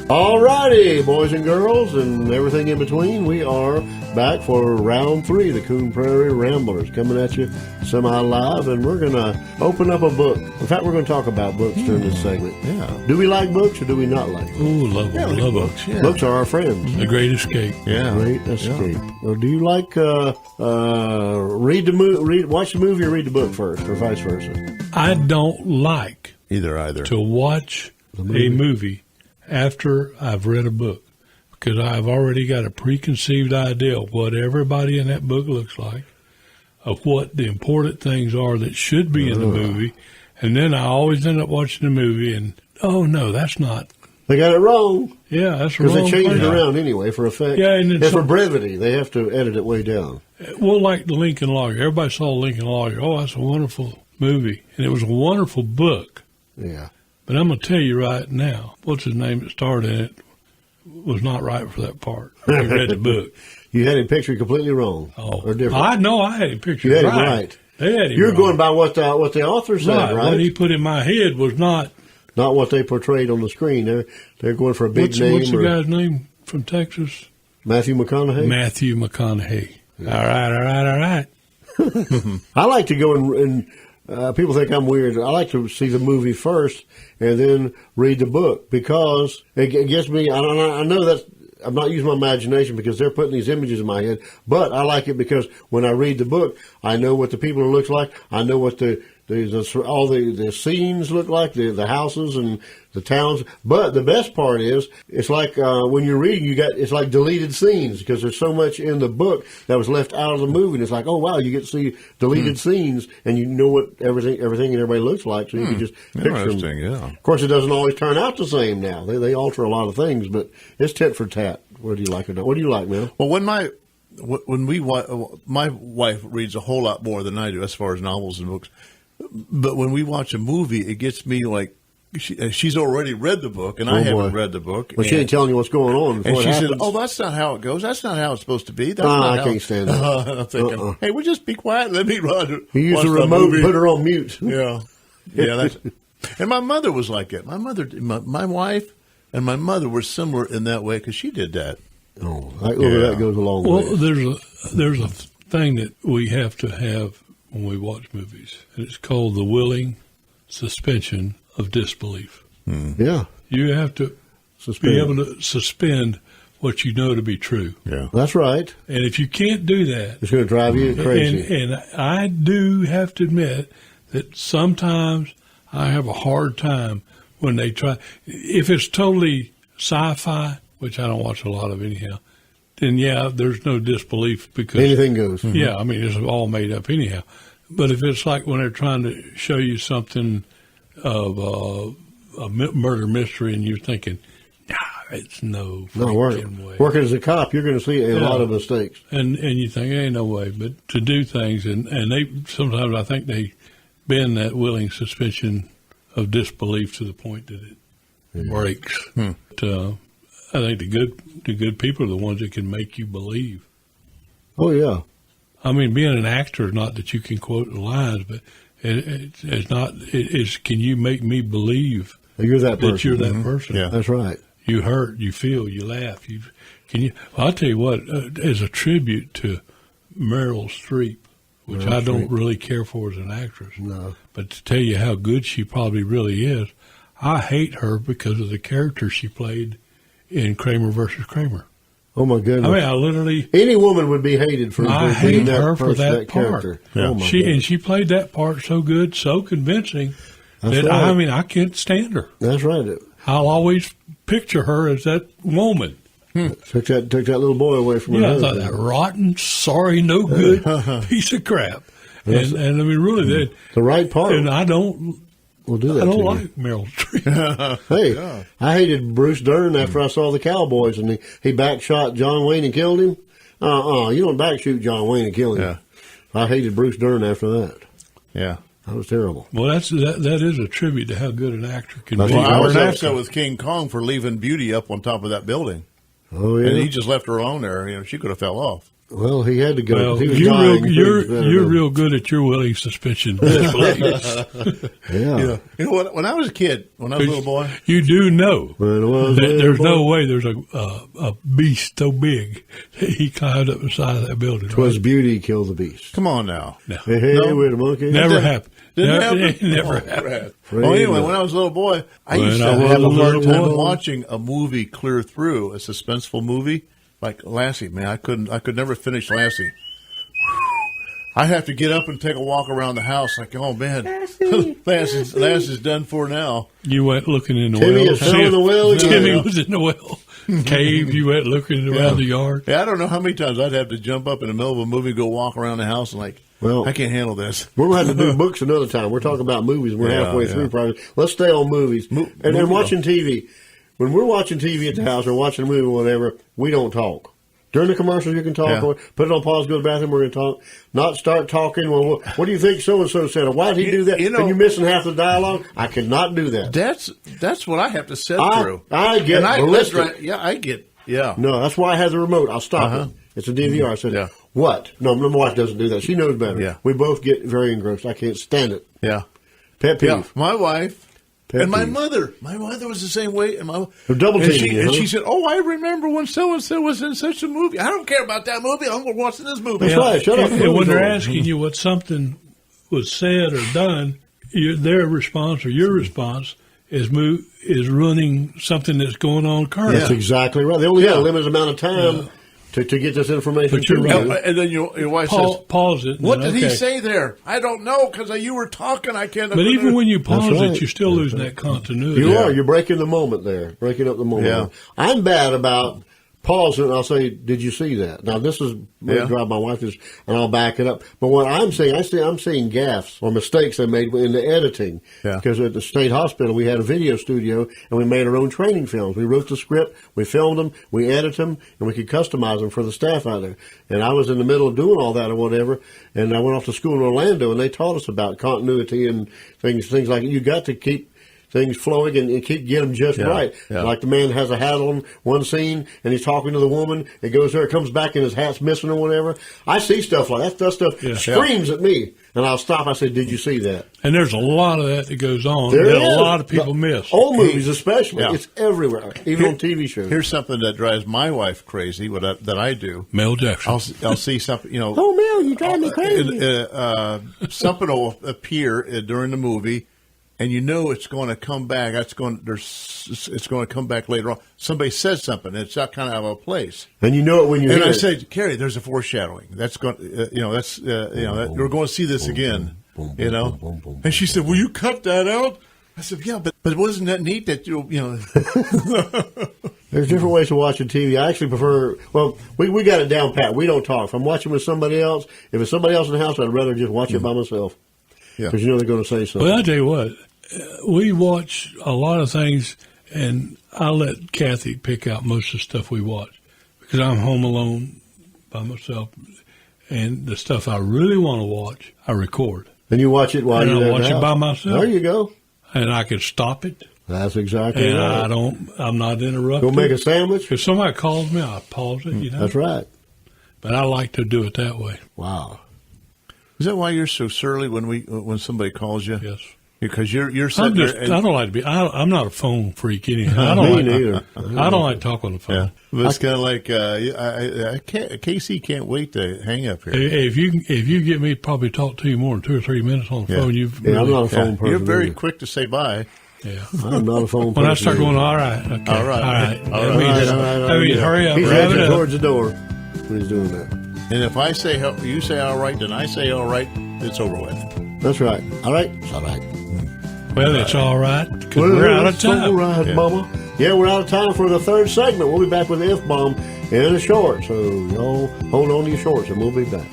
All righty, boys and girls, and everything in between. We are back for round 3, the Coon Prairie Ramblers, coming at you semi-live, and we're going to open up a book. In fact, we're going to talk about books during this segment. Yeah. Do we like books or do we not like books? Oh, love books. Yeah. Books are our friends. The Great Escape. Yeah. Great Escape. Well, do you like watch the movie or read the book first, or vice versa? I don't like Either. to watch a movie after I've read a book, because I've already got a preconceived idea of what everybody in that book looks like, of what the important things are that should be in the movie, and then I always end up watching the movie and, oh, no, that's not. They got it wrong. Yeah, that's wrong. Because they changed it around anyway for effect. Yeah, and for brevity, they have to edit it way down. Well, like the Lincoln Lawyer. Everybody saw Lincoln Lawyer. Oh, that's a wonderful movie. And it was a wonderful book. Yeah. But I'm going to tell you right now, what's his name that starred in it was not right for that part. I read the book. You had him pictured completely wrong. Oh, or different. I know I had him pictured You had right. him right. They had him You're wrong. going by what the author said, right? What he put in my head was not. Not what they portrayed on the screen. They're going for a big name. What's the guy's name from Texas? Matthew McConaughey. Matthew McConaughey. Yeah. All right. I like to go and people think I'm weird. I like to see the movie first and then read the book, because it gets me. I know that I'm not using my imagination because they're putting these images in my head, but I like it because when I read the book, I know what the people look like. I know what all the scenes look like, the houses and the towns. But the best part is, it's like when you're reading, it's like deleted scenes, because there's so much in the book that was left out of the movie. And it's like, oh wow, you get to see deleted scenes, and you know what everything and everybody looks like, so you can just picture them. Yeah. Of course, it doesn't always turn out the same now. They alter a lot of things, but it's tit for tat. Whether you like it or not. What do you like, man? Well, my wife reads a whole lot more than I do as far as novels and books. But when we watch a movie, it gets me like, she's already read the book, and I haven't read the book. Well, she ain't telling you what's going on. And she said, "Oh, that's not how it goes. That's not how it's supposed to be." That's not I can't stand that. I'm thinking, hey, well, just be quiet. Let me run. You use the remote and put her on mute. Yeah. That's. And my mother was like that. My wife and my mother were similar in that way, because she did that. Oh, that goes a long way. Well, there's a thing that we have to have when we watch movies, and it's called the willing suspension of disbelief. Yeah. You have to be able to suspend what you know to be true. Yeah, that's right. And if you can't do that, it's going to drive you crazy. And I do have to admit that sometimes I have a hard time when they try. If it's totally sci-fi, which I don't watch a lot of anyhow, then yeah, there's no disbelief, because anything goes. Yeah, I mean, it's all made up anyhow. But if it's like when they're trying to show you something of a murder mystery, and you're thinking, nah, it's no freaking way. Working as a cop, you're going to see a lot of mistakes. And you think, ain't no way. But to do things, and they sometimes I think they bend that willing suspension of disbelief to the point that it breaks. But, I think the good people are the ones that can make you believe. Oh yeah. I mean, being an actor is not that you can quote the lines, but it's not. It's can you make me believe you're that person? That you're that person. Yeah, that's right. You hurt, you feel, you laugh. Well, I'll tell you what. As a tribute to Meryl Streep, which I don't really care for as an actress, no. But to tell you how good she probably really is, I hate her because of the character she played in Kramer versus Kramer. Oh my goodness! I mean, I literally any woman would be hated for. I hate her for that part. Character. Yeah. Oh she played that part so good, so convincing that right. I mean I can't stand her. That's right. I'll always picture her as that woman. Took that little boy away from her. Yeah, I thought that rotten, sorry, no good piece of crap. And I mean, really, the right part. And I don't. We'll do that. I don't like Meryl Streep. Hey, yeah. I hated Bruce Dern after I saw the Cowboys, and he backshot John Wayne and killed him. You don't backshoot John Wayne and kill him. Yeah. I hated Bruce Dern after that. Yeah. That was terrible. Well, that is a tribute to how good an actor can be. Well, I was upset with King Kong for leaving Beauty up on top of that building. Oh, yeah. And he just left her alone there. She could have fell off. Well, he had to go. Well, He was you're dying. you're real good at your willing suspension disbelief. Yeah. You know what? When I was a kid, when I was a little boy, You do know Well, that there's no way there's a beast so big that he climbed up the side of that building. Twas beauty killed the beast. come on now. No. Hey, hey, No. wait a monkey. Never happened. Didn't Never, happen? never Oh, happened. Well, anyway, when I was a little boy, I When used to I was have a a hard little time boy. watching a movie clear through, a suspenseful movie like Lassie. Man, I could never finish Lassie. I have to get up and take a walk around the house, like, oh man, Lassie's done for now. You went looking in the Timmy well. is fell in the well again. Timmy was in the well. Cave, you went looking around the yard. Yeah, I don't know how many times I'd have to jump up in the middle of a movie, and go walk around the house, and like, Well, I can't handle this. We're going to have to do books another time. We're talking about movies. We're Yeah, halfway yeah. through, probably. Let's stay on movies. And then movie watching TV. When we're watching TV at the house or watching a movie or whatever, we don't talk. During the commercials, you can talk. Yeah. Or put it on pause, go to the bathroom, we're going to talk. Not start talking. Well, what do you think so-and-so said? Or why did he do that? You know- and you're missing half the dialogue. I could not do that. That's what I have to sit through. I get And ballistic. that's right. Yeah, I get. Yeah. No, that's why I have the remote. I'll stop it. It's a DVR. I said, Yeah. what? No, my wife doesn't do that. She knows better. Yeah. We both get very engrossed. I can't stand it. Yeah. Pet peeve. Yeah. My wife. Pet and my peeve. mother. My mother was the same way. And double and teaming she, you, and huh? she said, "Oh, I remember when so and so was in such a movie. I don't care about that movie. I'm watching this movie." That's right. Shut up. And when they're Movies asking you what something was said or done, their response or your response is running something that's going on currently. That's exactly right. They only have a limited amount of time to get this information. But you're to right. you. And then your wife says, Pause it. and "What then, did he okay. say there? I don't know because you were talking. I can't." But even when you pause That's right. it, you're still losing that continuity. You are. You're breaking the moment there. Breaking up the moment. Yeah. I'm bad about pausing. I'll say, "Did you see that?" Now this is Yeah. drive my wife is, and I'll back it up. But what I'm saying, I'm seeing gaffes or mistakes they made in the editing. Yeah. Because at the state hospital, we had a video studio and we made our own training films. We wrote the script, we filmed them, we edited them, and we could customize them for the staff out there. And I was in the middle of doing all that or whatever. And I went off to school in Orlando, and they taught us about continuity and things like that. You got to keep things flowing and get them just Yeah, right. yeah. Like the man has a hat on one scene and he's talking to the woman. It goes there, it comes back and his hat's missing or whatever. I see stuff like that. That stuff Yeah. screams at me. And I'll stop. I say, "Did you see that?" And there's a lot of that goes on There that is. a lot of people miss. Old movies especially. Yeah. It's everywhere, even on TV shows. Here's something that drives my wife crazy. That I do. Mel Jackson. I'll see something. Oh, Mel, you drive me crazy. Something will appear during the movie, and you know it's going to come back. It's going to come back later on. Somebody says something. It's not kind of out of place. And you know it when you And hear I it. said, Carrie, there's a foreshadowing. That's going. We're going to see this again. And she said, "Will you cut that out?" I said, "Yeah, but wasn't that neat that you know?" There's different ways to watching TV. I actually prefer, well, we got it down pat. We don't talk. If I'm watching with somebody else, if it's somebody else in the house, I'd rather just watch it by myself. Yeah. Because you know they're going to say something. Well, I tell you what, we watch a lot of things, and I let Kathy pick out most of the stuff we watch because I'm home alone by myself, and the stuff I really want to watch, I record, And you watch it while and you're I at watch the it house. by myself, There you go. and I can stop it, That's exactly and right. I'm not interrupted. Go make a sandwich. If somebody calls me, I pause it, you know. That's right. But I like to do it that way. Wow. Is that why you're so surly when somebody calls you? Yes. Because you're I sitting there. I don't like to be. I'm not a phone freak anyhow. I don't Me like. neither. I don't like talking on the phone. Yeah, but it's kind of like I can't. Casey can't wait to hang up here. If you get me, probably talk to you more than 2 or 3 minutes on the Yeah. phone. You've Yeah, I'm really- not a phone person. You're very either. quick to say bye. Yeah. I'm not a phone person. When I start either. going, all right, okay, All right. all right. All That means- All right, that means hurry up, He's wrap it edging up. towards the door when he's doing that. And if I say you say all right, then I say all right. It's over with. That's right. All right. It's all right. Well, it's all right because we're out of It's all time. right, Yeah. Mama. Yeah, we're out of time for the third segment. We'll be back with the F-bomb in a short. So y'all hold on to your shorts and we'll be back.